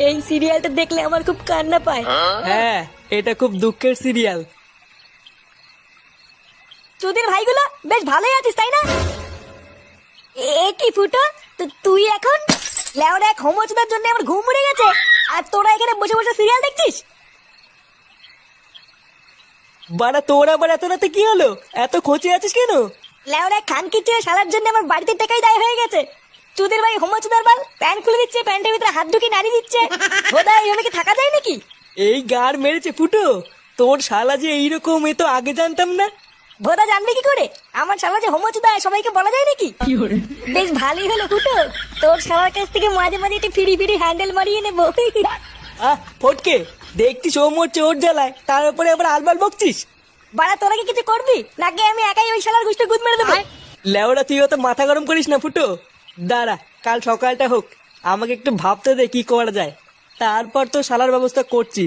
এই সিরিয়ালটা দেখলে আমার খুব কান্না পায়। হ্যাঁ, এটা খুব দুঃখের সিরিয়াল। তোদের ভাইগুলো বেশ ভালোই আছিস তাই না? এ কি ফুটো, তুই এখন লেওরা এক হোমোচুদার জন্য আমার ঘুম উড়ে গেছে, আর তোরা এখানে বসে বসে সিরিয়াল দেখছিস? বাড়া তোর আবার এত রাতে কি হলো? এত খোঁচে আছিস কেন? লেওরা খানকি ছেড়ে সারার জন্য আমার বাড়িতে টেকাই দায় হয়ে গেছে। তোদের ভাই হোমোচুদার বাল প্যান্ট খুলে দিচ্ছে, প্যান্টের ভিতরে হাত ঢুকিয়ে নাড়ি দিচ্ছে। বোধা এইভাবে কি থাকা যায় নাকি? এই গার মেরেছে ফুটো, তোর শালা যে এইরকম, এ তো আগে জানতাম না। বোধা জানবে কি করে? আমার শালা যে হোমোচুদা সবাইকে বলা যায় নাকি? বেশ ভালোই হলো ফুটো, তোর শালার কাছ থেকে মাঝে মাঝে একটু ফিরি ফিরি হ্যান্ডেল মারিয়ে নেবো। ফটকে, দেখছিস ও মরছে ওর জ্বালায়, তার উপরে আবার আলবাল বকছিস। বাড়া তোরা কি কিছু করবি নাকি আমি একাই ওই শালার গুষ্টি গুদ মেরে দেবো? লেওড়া তুই অত মাথা গরম করিস না ফুটো। দাঁড়া, কাল সকালটা হোক, আমাকে একটু ভাবতে দে কি করা যায়, তারপর তো শালার ব্যবস্থা করছি।